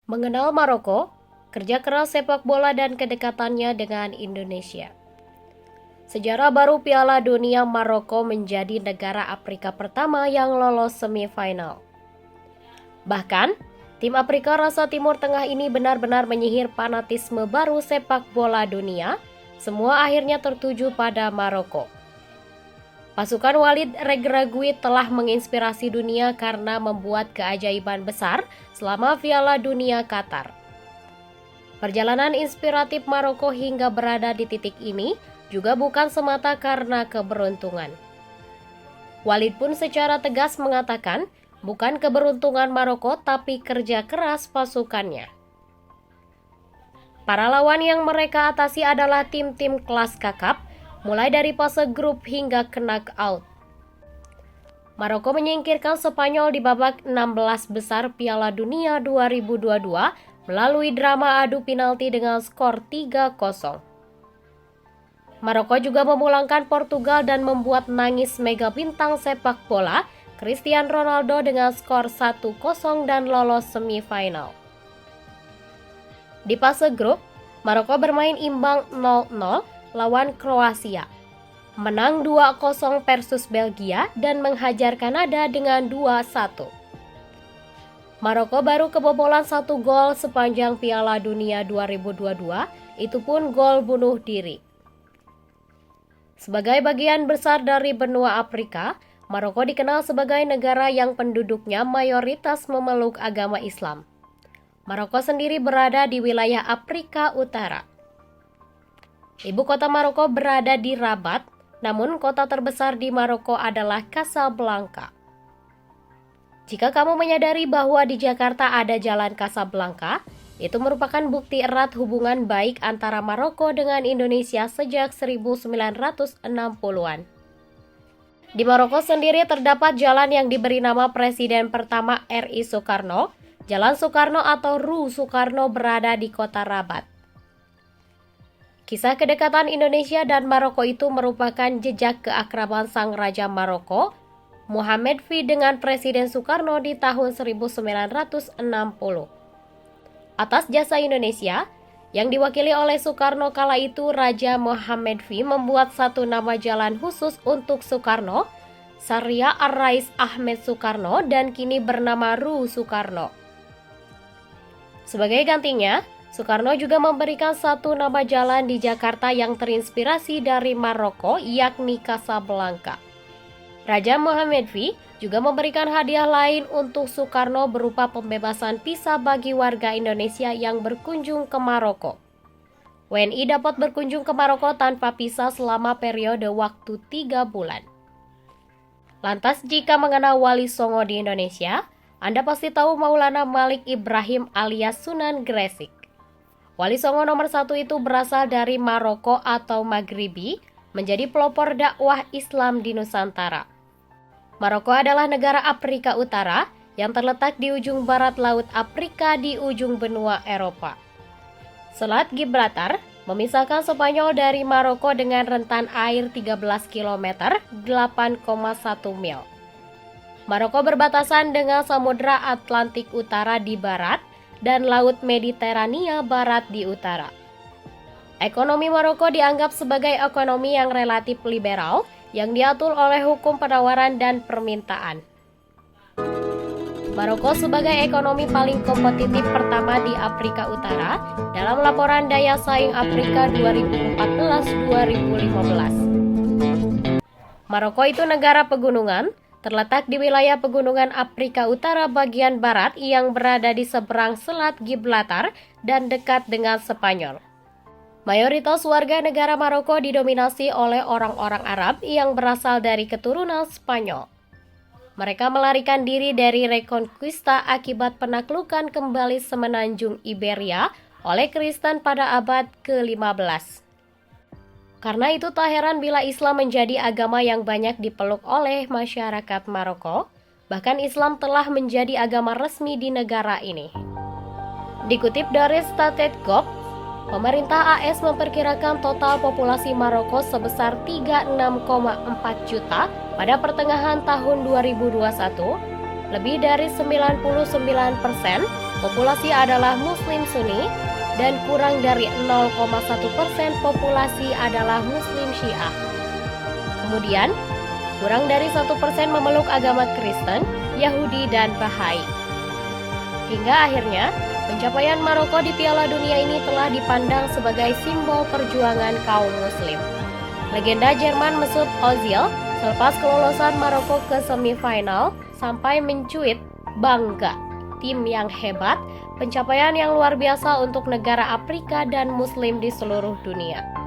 Mengenal Maroko, kerja keras sepak bola dan kedekatannya dengan Indonesia. Sejarah baru Piala Dunia, Maroko menjadi negara Afrika pertama yang lolos semifinal. Bahkan, tim Afrika rasa Timur Tengah ini benar-benar menyihir fanatisme baru sepak bola dunia. Semua akhirnya tertuju pada Maroko. Pasukan Walid Regragui telah menginspirasi dunia karena membuat keajaiban besar selama Piala Dunia Qatar. Perjalanan inspiratif Maroko hingga berada di titik ini juga bukan semata karena keberuntungan. Walid pun secara tegas mengatakan, bukan keberuntungan Maroko tapi kerja keras pasukannya. Para lawan yang mereka atasi adalah tim-tim kelas kakap, mulai dari fase grup hingga ke knockout. Maroko menyingkirkan Spanyol di babak 16 besar Piala Dunia 2022 melalui drama adu penalti dengan skor 3-0. Maroko juga memulangkan Portugal dan membuat nangis mega bintang sepak bola Cristiano Ronaldo dengan skor 1-0 dan lolos semifinal. Di fase grup, Maroko bermain imbang 0-0 lawan Kroasia, menang 2-0 versus Belgia dan menghajar Kanada dengan 2-1. Maroko baru kebobolan 1 gol sepanjang Piala Dunia 2022, itu pun gol bunuh diri. Sebagai bagian besar dari benua Afrika, Maroko dikenal sebagai negara yang penduduknya mayoritas memeluk agama Islam. Maroko sendiri berada di wilayah Afrika Utara. Ibu kota Maroko berada di Rabat, namun kota terbesar di Maroko adalah Casablanca. Jika kamu menyadari bahwa di Jakarta ada Jalan Casablanca, itu merupakan bukti erat hubungan baik antara Maroko dengan Indonesia sejak 1960-an. Di Maroko sendiri terdapat jalan yang diberi nama Presiden pertama RI Soekarno, Jalan Soekarno atau Rue Soekarno berada di kota Rabat. Kisah kedekatan Indonesia dan Maroko itu merupakan jejak keakraban sang Raja Maroko, Mohammed V dengan Presiden Soekarno di tahun 1960. Atas jasa Indonesia, yang diwakili oleh Soekarno kala itu, Raja Mohammed V membuat satu nama jalan khusus untuk Soekarno, Syariah Ar-Rais Ahmed Soekarno, dan kini bernama Rue Soekarno. Sebagai gantinya, Soekarno juga memberikan satu nama jalan di Jakarta yang terinspirasi dari Maroko, yakni Casablanca. Raja Mohammed V juga memberikan hadiah lain untuk Soekarno berupa pembebasan visa bagi warga Indonesia yang berkunjung ke Maroko. WNI dapat berkunjung ke Maroko tanpa visa selama periode waktu 3 bulan. Lantas jika mengenal Wali Songo di Indonesia, Anda pasti tahu Maulana Malik Ibrahim alias Sunan Gresik. Wali Songo nomor 1 itu berasal dari Maroko atau Maghribi, menjadi pelopor dakwah Islam di Nusantara. Maroko adalah negara Afrika Utara yang terletak di ujung barat Laut Afrika di ujung benua Eropa. Selat Gibraltar memisahkan Spanyol dari Maroko dengan rentan air 13 km, 8,1 mil. Maroko berbatasan dengan Samudra Atlantik Utara di barat dan Laut Mediterania Barat di utara. Ekonomi Maroko dianggap sebagai ekonomi yang relatif liberal yang diatur oleh hukum penawaran dan permintaan. Maroko sebagai ekonomi paling kompetitif pertama di Afrika Utara dalam laporan daya saing Afrika 2014-2015. Maroko itu negara pegunungan, terletak di wilayah pegunungan Afrika Utara bagian barat yang berada di seberang Selat Gibraltar dan dekat dengan Spanyol. Mayoritas warga negara Maroko didominasi oleh orang-orang Arab yang berasal dari keturunan Spanyol. Mereka melarikan diri dari Reconquista akibat penaklukan kembali semenanjung Iberia oleh Kristen pada abad ke-15. Karena itu tak heran bila Islam menjadi agama yang banyak dipeluk oleh masyarakat Maroko, bahkan Islam telah menjadi agama resmi di negara ini. Dikutip dari Stattegov, pemerintah AS memperkirakan total populasi Maroko sebesar 36,4 juta pada pertengahan tahun 2021, lebih dari 99% populasi adalah Muslim Sunni, dan kurang dari 0,1% populasi adalah Muslim Syiah. Kemudian, kurang dari 1% memeluk agama Kristen, Yahudi, dan Bahai. Hingga akhirnya, pencapaian Maroko di Piala Dunia ini telah dipandang sebagai simbol perjuangan kaum Muslim. Legenda Jerman Mesut Ozil selepas kelolosan Maroko ke semifinal sampai mencuit, "Bangga, tim yang hebat, pencapaian yang luar biasa untuk negara Afrika dan Muslim di seluruh dunia."